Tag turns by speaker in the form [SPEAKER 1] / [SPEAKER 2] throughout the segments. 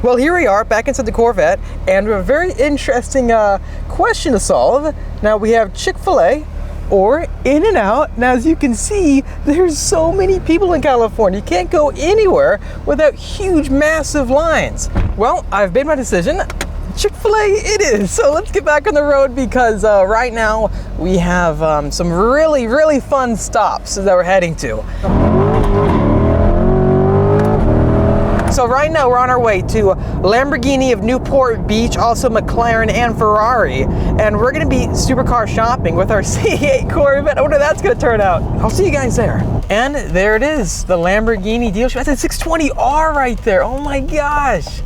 [SPEAKER 1] Well, here we are back inside the Corvette, and we have a very interesting question to solve. Now we have Chick-fil-A or In-N-Out. Now, as you can see, there's so many people in California. You can't go anywhere without huge, massive lines. Well, I've made my decision. Chick-fil-A it is. So let's get back on the road because right now we have some really, really fun stops that we're heading to. So right now we're on our way to Lamborghini of Newport Beach, also McLaren and Ferrari, and we're gonna be supercar shopping with our C8 Corvette. I wonder how that's gonna turn out. I'll see you guys there. And there it is, the Lamborghini dealership. That's a 620R right there, oh my gosh.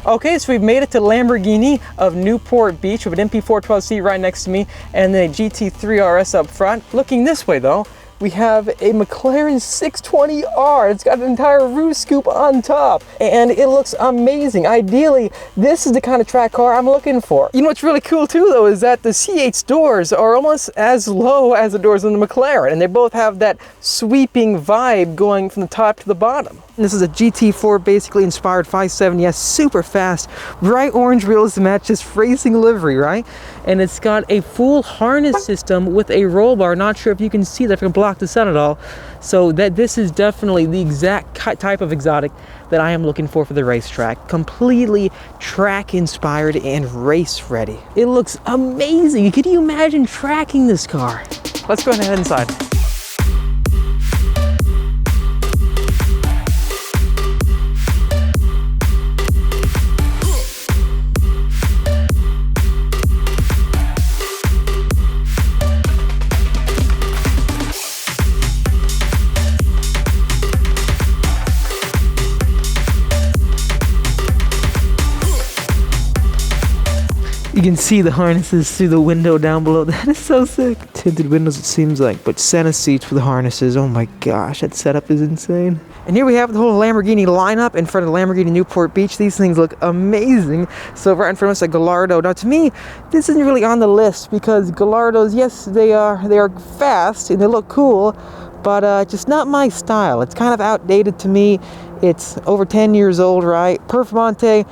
[SPEAKER 1] Okay, so we've made it to Lamborghini of Newport Beach with an MP412C right next to me and the GT3 RS up front. Looking this way though, we have a McLaren 620R. It's got an entire roof scoop on top and it looks amazing. Ideally, this is the kind of track car I'm looking for. You know what's really cool too though is that the C8's doors are almost as low as the doors on the McLaren, and they both have that sweeping vibe going from the top to the bottom. This is a GT4 basically inspired 570S, super fast, bright orange wheels to match this racing livery, right? And it's got a full harness system with a roll bar. Not sure if you can see that, if I can block the sun at all. So that this is definitely the exact type of exotic that I am looking for the racetrack. Completely track inspired and race ready. It looks amazing. Can you imagine tracking this car? Let's go ahead and head inside. You can see the harnesses through the window down below. That is so sick. Tinted windows, it seems like, but center seats with the harnesses. Oh my gosh, that setup is insane. And here we have the whole Lamborghini lineup in front of Lamborghini Newport Beach. These things look amazing. So right in front of us, a Gallardo. Now to me, this isn't really on the list because Gallardos, yes, they are fast and they look cool, but just not my style. It's kind of outdated to me. It's over 10 years old, right? Performante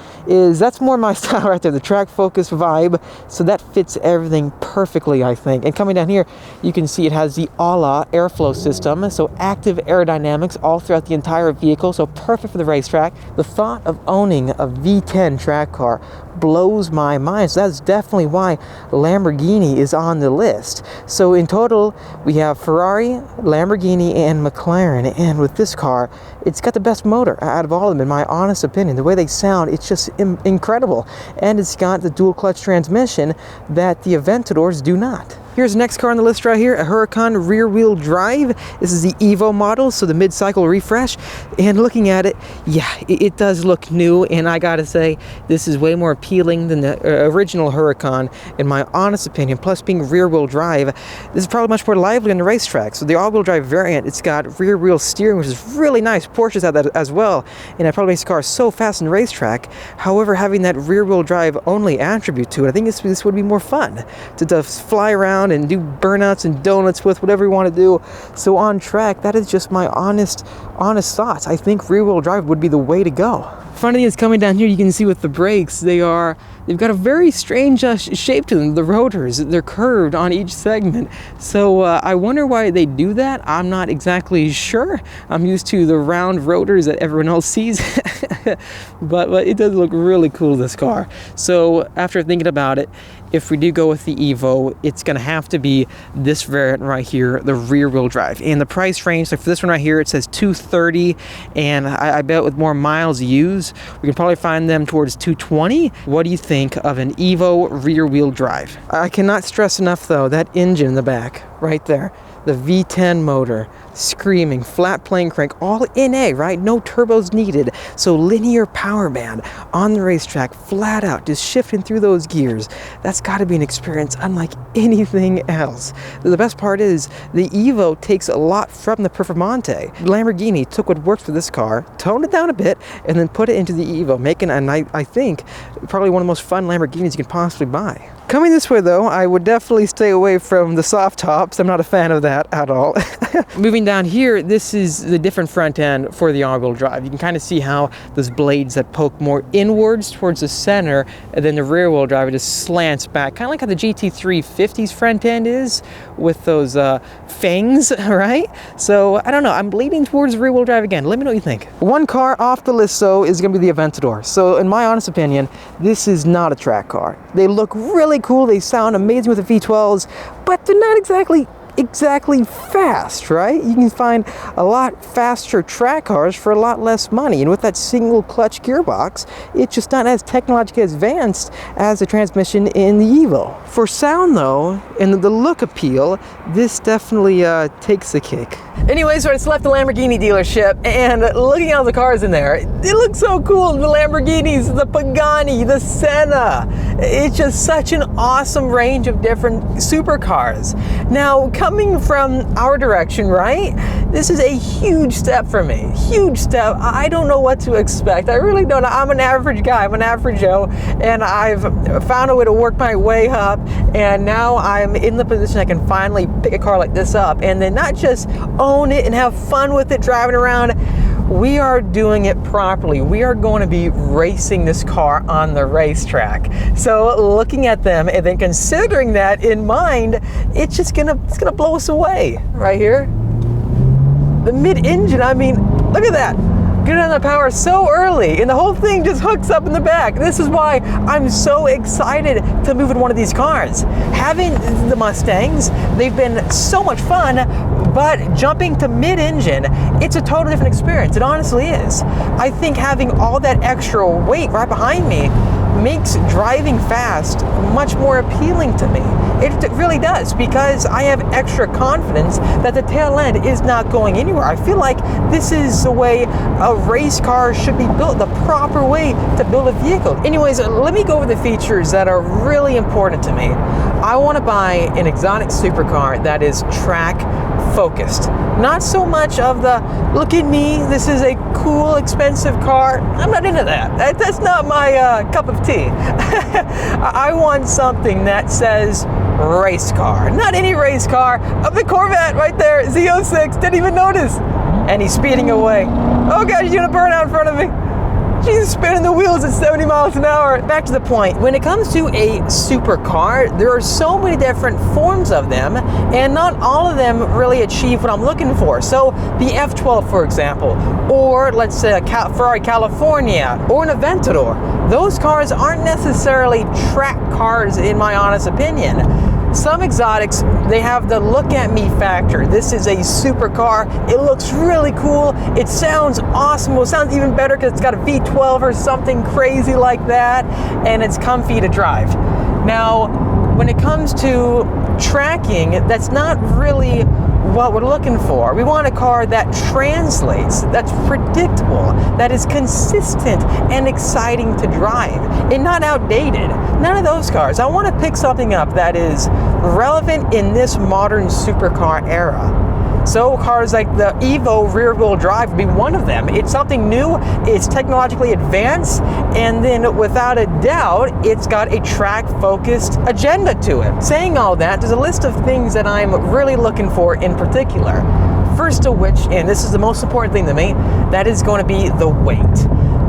[SPEAKER 1] that's more my style right there, the track focus vibe. So that fits everything perfectly, I think. And coming down here, you can see it has the ALA airflow system. So active aerodynamics all throughout the entire vehicle. So perfect for the racetrack. The thought of owning a V10 track car blows my mind. So that's definitely why Lamborghini is on the list. So in total, we have Ferrari, Lamborghini, and McLaren. And with this car, it's got the best motor out of all of them, in my honest opinion. The way they sound, it's just incredible. And it's got the dual clutch transmission that the Aventadors do not. Here's the next car on the list right here, a Huracan rear-wheel drive. This is the Evo model, so the mid-cycle refresh. And looking at it, yeah, it does look new, and I gotta say, this is way more appealing than the original Huracan, in my honest opinion. Plus, being rear-wheel drive, this is probably much more lively on the racetrack. So the all-wheel drive variant, it's got rear-wheel steering, which is really nice. Porsches have that as well, and that probably makes the car so fast on the racetrack. However, having that rear-wheel drive only attribute to it, I think this would be more fun to fly around and do burnouts and donuts with, whatever you want to do. So on track, that is just my honest thoughts. I think rear-wheel drive would be the way to go. Funny thing is, coming down here, you can see with the brakes, they've got a very strange shape to them. The rotors, they're curved on each segment. So I wonder why they do that. I'm not exactly sure. I'm used to the round rotors that everyone else sees. but it does look really cool, this car. So after thinking about it, if we do go with the Evo, it's going to have to be this variant right here, the rear-wheel drive. And the price range, so for this one right here, it says $230, and I bet with more miles used, we can probably find them towards $220. What do you think of an Evo rear-wheel drive? I cannot stress enough, though, that engine in the back, right there. The V10 motor, screaming, flat plane crank, all NA, right? No turbos needed. So linear power band on the racetrack, flat out, just shifting through those gears. That's got to be an experience unlike anything else. The best part is the Evo takes a lot from the Performante. Lamborghini took what worked for this car, toned it down a bit, and then put it into the Evo, making, and I think, probably one of the most fun Lamborghinis you can possibly buy. Coming this way though, I would definitely stay away from the soft tops. I'm not a fan of that. that at all. Moving down here, this is the different front end for the all-wheel drive. You can kind of see how those blades that poke more inwards towards the center, and then the rear-wheel drive, it just slants back, kind of like how the GT350's front end is with those fangs, right? So I don't know, I'm leaning towards rear-wheel drive again. Let me know what you think. One car off the list though is gonna be the Aventador. So in my honest opinion, this is not a track car. They look really cool, they sound amazing with the V12s, but they're not exactly fast, right? You can find a lot faster track cars for a lot less money, and with that single clutch gearbox, it's just not as technologically advanced as the transmission in the Evo. For sound though, and the look appeal, this definitely takes the cake. Anyway, so I just left the Lamborghini dealership, and looking at all the cars in there, they look so cool. The Lamborghinis, the Pagani, the Senna. It's just such an awesome range of different supercars. Now, coming from our direction, right? This is a huge step for me. Huge step. I don't know what to expect. I really don't. I'm an average guy. I'm an average Joe, and I've found a way to work my way up, and now I'm in the position I can finally pick a car like this up, and then not just own it and have fun with it driving around. We are doing it properly. We are going to be racing this car on the racetrack. So looking at them and then considering that in mind, it's gonna blow us away right here. The mid-engine, I mean, look at that. Get on the power so early, and the whole thing just hooks up in the back. This is why I'm so excited to move in one of these cars. Having the Mustangs, they've been so much fun, but jumping to mid-engine, it's a totally different experience. It honestly is. I think having all that extra weight right behind me makes driving fast much more appealing to me. It really does, because I have extra confidence that the tail end is not going anywhere. I feel like this is the way a race car should be built, the proper way to build a vehicle. Anyways, let me go over the features that are really important to me. I want to buy an exotic supercar that is track focused. Not so much of the, look at me, this is a cool, expensive car. I'm not into that. That's not my cup of tea. I want something that says race car. Not any race car. The Corvette right there, Z06, didn't even notice. And he's speeding away. Oh gosh, he's gonna burn out in front of me. She's spinning the wheels at 70 miles an hour. Back to the point, when it comes to a supercar, there are so many different forms of them, and not all of them really achieve what I'm looking for. So the F12, for example, or let's say a Ferrari California, or an Aventador, those cars aren't necessarily track cars in my honest opinion. Some exotics, they have the look at me factor. This is a supercar. It looks really cool. It sounds awesome. Well, it sounds even better because it's got a V12 or something crazy like that, and it's comfy to drive. Now, when it comes to tracking, that's not really what we're looking for. We want a car that translates, that's predictable, that is consistent and exciting to drive, and not outdated. None of those cars. I want to pick something up that is relevant in this modern supercar era. So cars like the Evo rear-wheel drive would be one of them. It's something new, it's technologically advanced, and then without a doubt, it's got a track-focused agenda to it. Saying all that, there's a list of things that I'm really looking for in particular. First of which, and this is the most important thing to me, that is going to be the weight.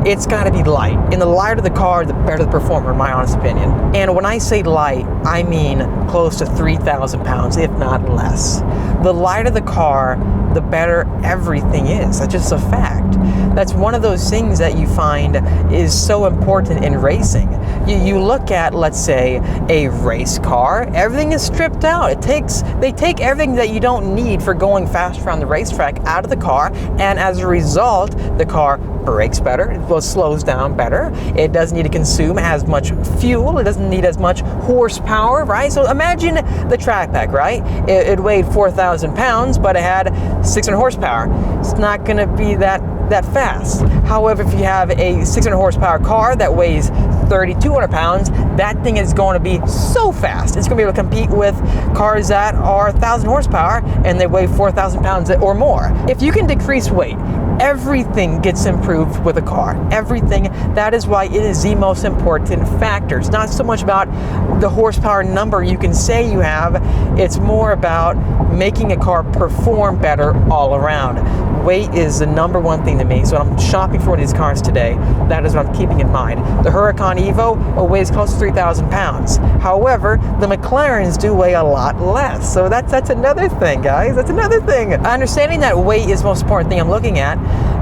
[SPEAKER 1] It's got to be light. And the lighter the car, the better the performer, in my honest opinion. And when I say light, I mean close to 3,000 pounds, if not less. The lighter the car, the better everything is. That's just a fact. That's one of those things that you find is so important in racing. You look at, let's say, a race car, everything is stripped out. They take everything that you don't need for going fast around the racetrack out of the car, and as a result, the car brakes better, it slows down better, it doesn't need to consume as much fuel, it doesn't need as much horsepower, right? So imagine the track pack, right? It weighed 4,000 pounds, but it had 600 horsepower. It's not gonna be that fast. However, if you have a 600 horsepower car that weighs 3,200 pounds, that thing is going to be so fast. It's going to be able to compete with cars that are 1,000 horsepower and they weigh 4,000 pounds or more. If you can decrease weight Everything gets improved with a car. Everything. That is why it is the most important factor. It's not so much about the horsepower number you can say you have. It's more about making a car perform better all around. Weight is the number one thing to me. So when I'm shopping for one of these cars today, that is what I'm keeping in mind. The Huracan Evo weighs close to 3,000 pounds. However, the McLarens do weigh a lot less. So that's another thing, guys. That's another thing. Understanding that weight is the most important thing I'm looking at,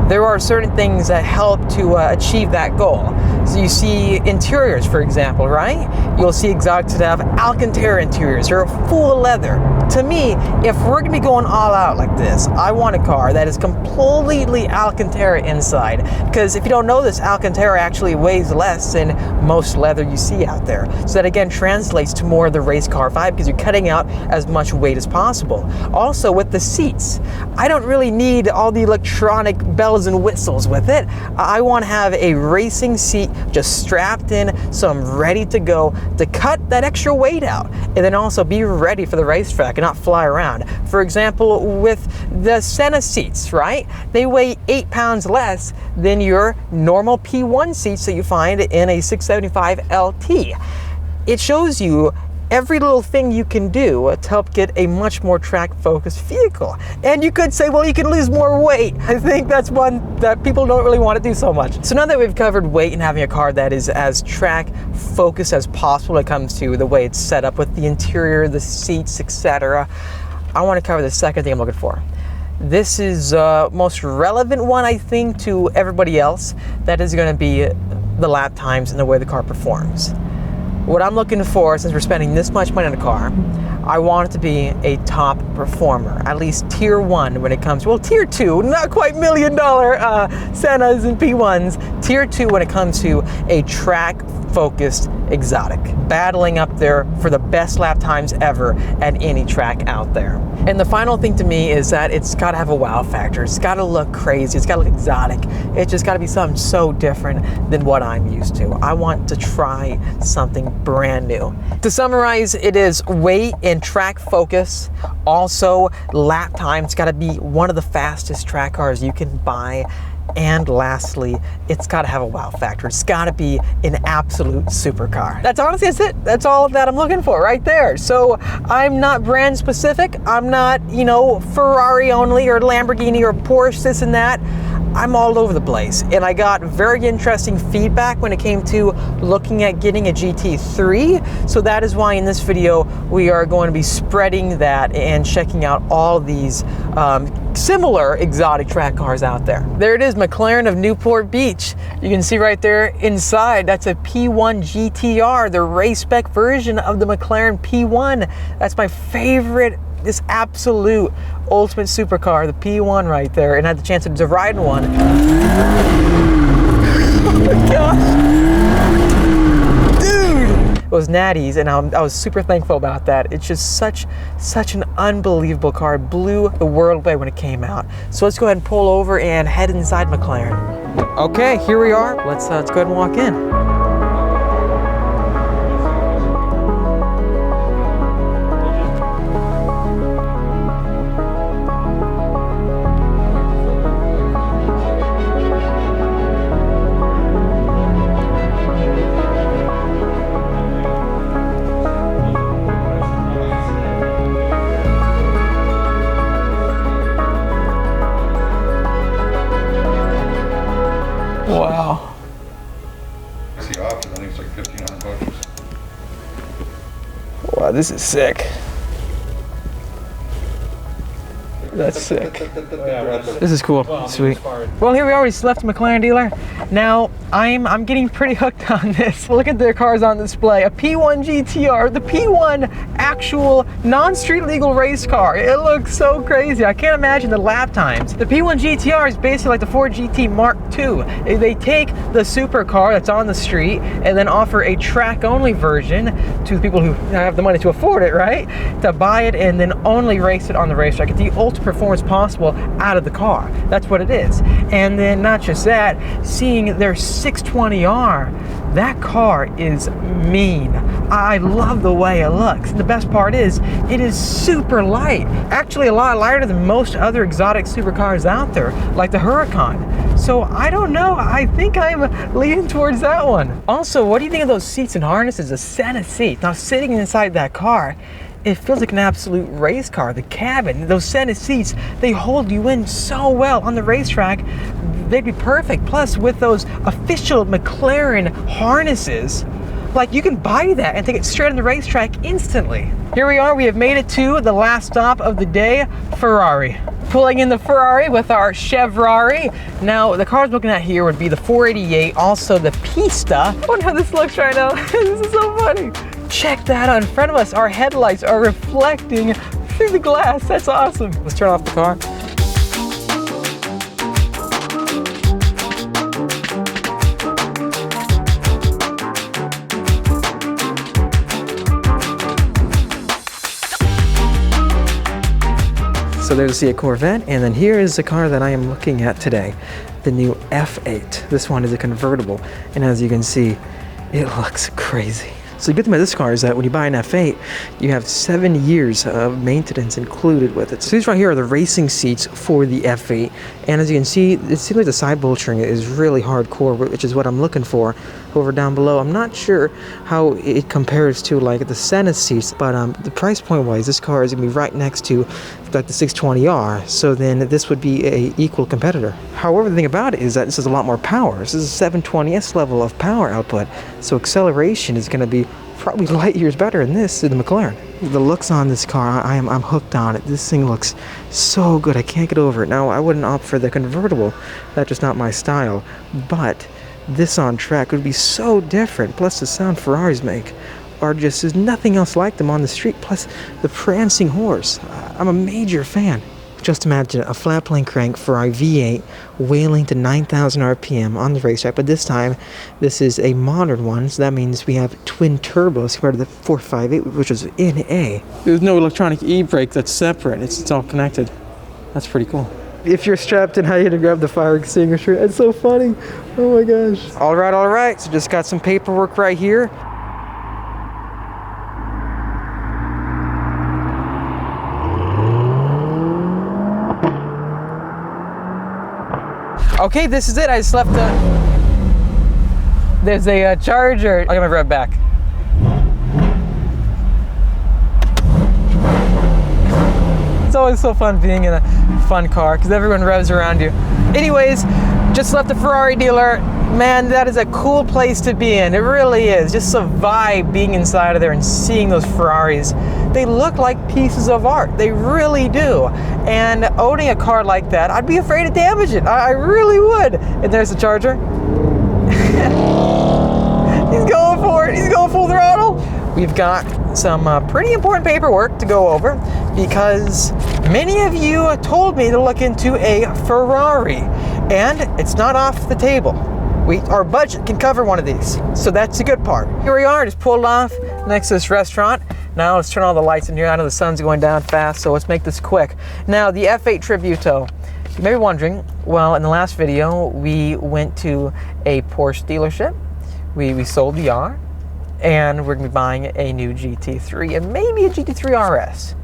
[SPEAKER 1] there are certain things that help to achieve that goal. So you see interiors, for example, right? You'll see exotics that have Alcantara interiors or full leather. To me, if we're gonna be going all out like this, I want a car that is completely Alcantara inside. Because if you don't know this, Alcantara actually weighs less than most leather you see out there. So that again translates to more of the race car vibe because you're cutting out as much weight as possible. Also with the seats, I don't really need all the electronic bells and whistles with it. I want to have a racing seat just strapped in so I'm ready to go to cut that extra weight out and then also be ready for the racetrack and not fly around. For example, with the Senna seats, right? They weigh 8 pounds less than your normal P1 seats that you find in a 675 LT. It shows you every little thing you can do to help get a much more track-focused vehicle. And you could say, well, you can lose more weight. I think that's one that people don't really want to do so much. So now that we've covered weight and having a car that is as track-focused as possible when it comes to the way it's set up with the interior, the seats, etc., I want to cover the second thing I'm looking for. This is most relevant one, I think, to everybody else. That is going to be the lap times and the way the car performs. What I'm looking for, since we're spending this much money on a car, I want it to be a top performer, at least tier 1 when it comes to, well, tier 2, not quite $1 million Sennas and P1s, tier 2 when it comes to a track-focused exotic, battling up there for the best lap times ever at any track out there. And the final thing to me is that it's got to have a wow factor. It's got to look crazy. It's got to look exotic. It's just got to be something so different than what I'm used to. I want to try something brand new. To summarize, it is weight and track focus. Also, lap time. It's got to be one of the fastest track cars you can buy. And lastly, it's got to have a wow factor. It's got to be an absolute supercar. That's honestly, that's it. That's all that I'm looking for right there. So I'm not brand specific. I'm not, you know, Ferrari only or Lamborghini or Porsche, this and that. I'm all over the place. And I got very interesting feedback when it came to looking at getting a GT3. So that is why in this video, we are going to be spreading that and checking out all these similar exotic track cars out there. There it is, McLaren of Newport Beach. You can see right there inside, that's a P1 GTR, the race spec version of the McLaren P1. That's my favorite, this absolute ultimate supercar, the P1 right there, and I had the chance to ride in one. Oh my gosh. It was Natty's, and I was super thankful about that. It's just such an unbelievable car. It blew the world away when it came out. So let's go ahead and pull over and head inside McLaren. Okay, here we are. Let's go ahead and walk in. Wow.
[SPEAKER 2] That's the option. I think it's like $1,500.
[SPEAKER 1] Wow, this is sick. That's sick. This is cool. Sweet. Well, here we are. We just left the McLaren dealer. Now, I'm getting pretty hooked on this. Look at their cars on display. A P1 GTR, the P1 actual non-street legal race car. It looks so crazy. I can't imagine the lap times. The P1 GTR is basically like the Ford GT Mark II. They take the supercar that's on the street and then offer a track-only version to the people who have the money to afford it, right? To buy it and then only race it on the racetrack. It's the ultimate best performance possible out of the car. That's what it is. And then not just that, seeing their 620R, that car is mean. I love the way it looks. The best part is, it is super light. Actually a lot lighter than most other exotic supercars out there, like the Huracan. So I don't know, I think I'm leaning towards that one. Also, what do you think of those seats and harnesses? A set of seats. Now sitting inside that car, it feels like an absolute race car. The cabin, those Senate seats, they hold you in so well. On the racetrack, they'd be perfect. Plus, with those official McLaren harnesses, like you can buy that and take it straight on the racetrack instantly. Here we are, we have made it to the last stop of the day, Ferrari. Pulling in the Ferrari with our Chevrari. Now, the cars I'm looking at here would be the 488, also the Pista. I wonder how this looks right now. This is so funny. Check that out in front of us. Our headlights are reflecting through the glass. That's awesome. Let's turn off the car. So there's the Corvette, and then here is the car that I am looking at today, the new F8. This one is a convertible, and as you can see, it looks crazy. So the good thing about this car is that when you buy an F8, you have 7 years of maintenance included with it. So these right here are the racing seats for the F8. And as you can see, it seems like the side bolstering is really hardcore, which is what I'm looking for. Over down below, I'm not sure how it compares to like the Senna seats, but the price point wise, this car is gonna be right next to like the 620R. So then this would be a equal competitor. However, the thing about it is that this is a lot more power. This is a 720S level of power output. So acceleration is gonna be probably light years better than this, than the McLaren. The looks on this car, I'm hooked on it. This thing looks so good, I can't get over it. Now, I wouldn't opt for the convertible, that's just not my style, but this on track would be so different. Plus the sound Ferraris make are just, there's nothing else like them on the street. Plus the prancing horse, I'm a major fan. Just imagine a flat plane crank Ferrari V8 wailing to 9,000 RPM on the racetrack, but this time this is a modern one, so that means we have twin turbos compared to the 458, which was in A. There's no electronic e-brake that's separate, it's all connected. That's pretty cool. If you're strapped in, how you to grab the fire extinguisher? It's so funny. Oh my gosh. All right. So just got some paperwork right here. Okay, this is it. I just left there's a charger. I'll get my rev back. It's always so fun being in a fun car because everyone revs around you. Anyways, just left the Ferrari dealer. Man, that is a cool place to be in. It really is. Just a vibe being inside of there and seeing those Ferraris. They look like pieces of art. They really do. And owning a car like that, I'd be afraid to damage it. I really would. And there's the charger. He's going for it. He's going full throttle. We've got some pretty important paperwork to go over because many of you told me to look into a Ferrari, and it's not off the table. Our budget can cover one of these, so that's the good part. Here we are, just pulled off next to this restaurant. Now let's turn all the lights in here. I know the sun's going down fast, so let's make this quick. Now, the F8 Tributo. You may be wondering, well, in the last video, we went to a Porsche dealership. We sold the R, and we're gonna be buying a new GT3 and maybe a GT3 RS.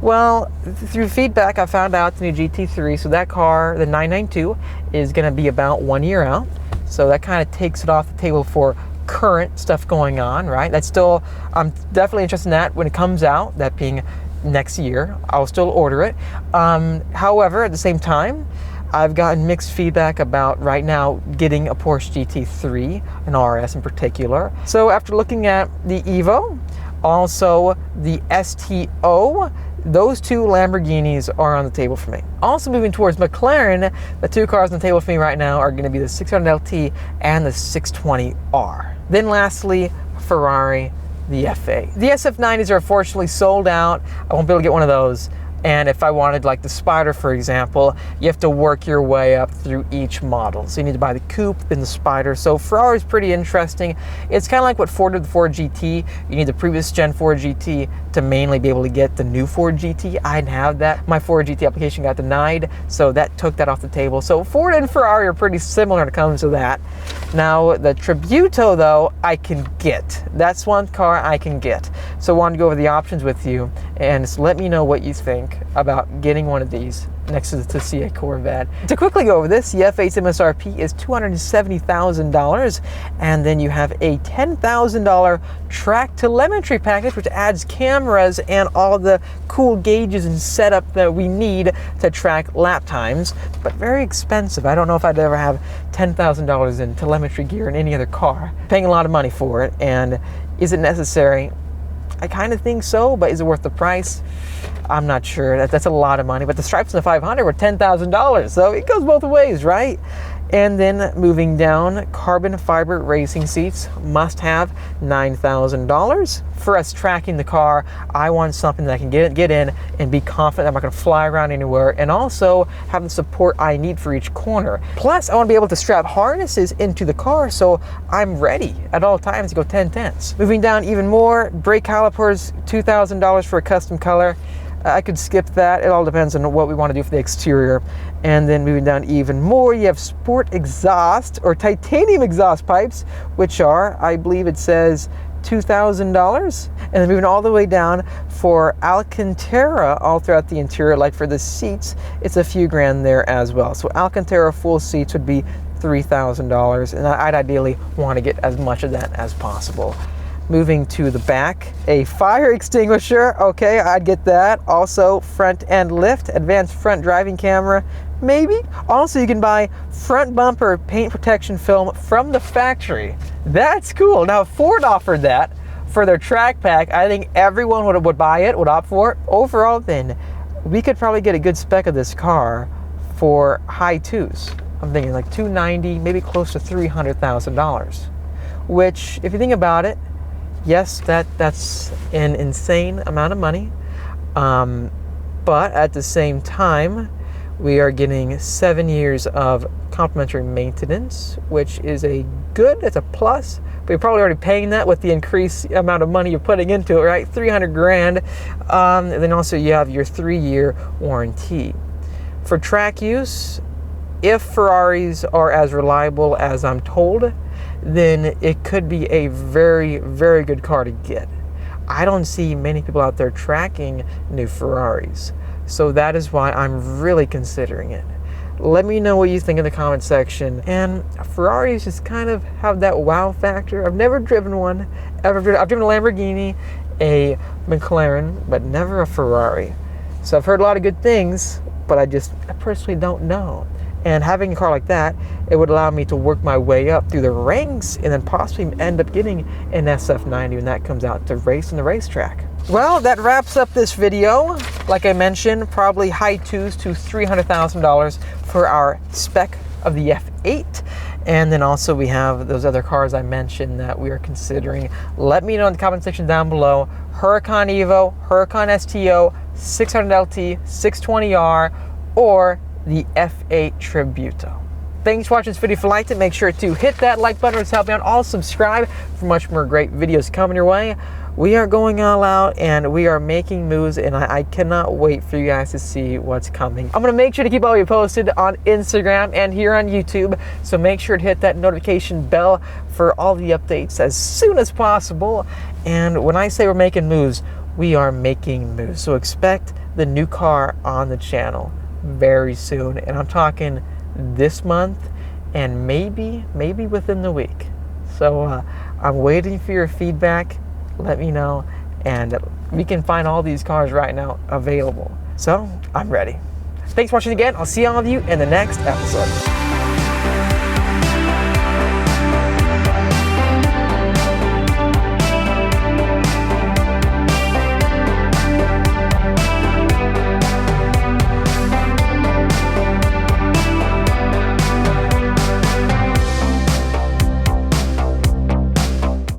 [SPEAKER 1] Well, through feedback, I found out the new GT3, so that car, the 992, is gonna be about 1 year out. So that kind of takes it off the table for current stuff going on, right? That's still, I'm definitely interested in that when it comes out, that being next year. I'll still order it. However, at the same time, I've gotten mixed feedback about right now getting a Porsche GT3, an RS in particular. So after looking at the Evo, also the STO, those two Lamborghinis are on the table for me. Also moving towards McLaren, the two cars on the table for me right now are going to be the 600LT and the 620R. Then lastly, Ferrari, the F8. The SF90s are unfortunately sold out. I won't be able to get one of those. And if I wanted like the Spider, for example, you have to work your way up through each model. So you need to buy the Coupe, then the Spider. So Ferrari's pretty interesting. It's kind of like what Ford did with the Ford GT. You need the previous Gen 4 GT to mainly be able to get the new Ford GT. I didn't have that. My Ford GT application got denied, so that took that off the table. So Ford and Ferrari are pretty similar when it comes to that. Now, the Tributo, though, I can get. That's one car I can get. So I wanted to go over the options with you, and just let me know what you think about getting one of these next to see a Corvette. To quickly go over this, the F8's MSRP is $270,000, and then you have a $10,000 track telemetry package, which adds cameras and all the cool gauges and setup that we need to track lap times, but very expensive. I don't know if I'd ever have $10,000 in telemetry gear in any other car. Paying a lot of money for it, and is it necessary? I kind of think so, but is it worth the price? I'm not sure. That's a lot of money, but the stripes in the 500 were $10,000, so it goes both ways, right? And then moving down, carbon fiber racing seats, must have, $9,000. For us tracking the car, I want something that I can get in and be confident I'm not going to fly around anywhere, and also have the support I need for each corner. Plus, I want to be able to strap harnesses into the car so I'm ready at all times to go 10/10s. Moving down even more, brake calipers, $2,000 for a custom color. I could skip that. It all depends on what we want to do for the exterior. And then moving down even more, you have sport exhaust or titanium exhaust pipes, which are, I believe it says, $2,000. And then moving all the way down for Alcantara all throughout the interior, like for the seats, it's a few grand there as well. So Alcantara full seats would be $3,000, and I'd ideally want to get as much of that as possible. Moving to the back, a fire extinguisher, okay, I'd get that. Also, front end lift, advanced front driving camera, maybe. Also, you can buy front bumper paint protection film from the factory. That's cool. Now, Ford offered that for their track pack. I think everyone would buy it, would opt for it. Overall, then, we could probably get a good spec of this car for high twos. I'm thinking like $290,000, maybe close to $300,000. Which, if you think about it, yes, that's an insane amount of money, but at the same time, we are getting 7 years of complimentary maintenance, which is it's a plus, but you're probably already paying that with the increased amount of money you're putting into it, right? 300 grand. And then also you have your 3-year warranty. For track use, if Ferraris are as reliable as I'm told, then it could be a very, very good car to get. I don't see many people out there tracking new Ferraris, so that is why I'm really considering it. Let me know what you think in the comment section. And Ferraris just kind of have that wow factor. I've never driven one, I've driven a Lamborghini, a McLaren, but never a Ferrari. So I've heard a lot of good things, but I personally don't know. And having a car like that, it would allow me to work my way up through the ranks and then possibly end up getting an SF90 when that comes out to race on the racetrack. Well, that wraps up this video. Like I mentioned, probably high twos to $300,000 for our spec of the F8. And then also we have those other cars I mentioned that we are considering. Let me know in the comment section down below. Huracan Evo, Huracan STO, 600LT, 620R, or the F8 Tributo. Thanks for watching this video. If you liked it, make sure to hit that like button to help me out. Also subscribe for much more great videos coming your way. We are going all out and we are making moves, and I cannot wait for you guys to see what's coming. I'm going to make sure to keep all you posted on Instagram and here on YouTube, so make sure to hit that notification bell for all the updates as soon as possible. And when I say we're making moves, we are making moves. So expect the new car on the channel very soon, and I'm talking this month and maybe within the week. So I'm waiting for your feedback. Let me know, and we can find all these cars right now available. So I'm ready. Thanks for watching again. I'll see all of you in the next episode.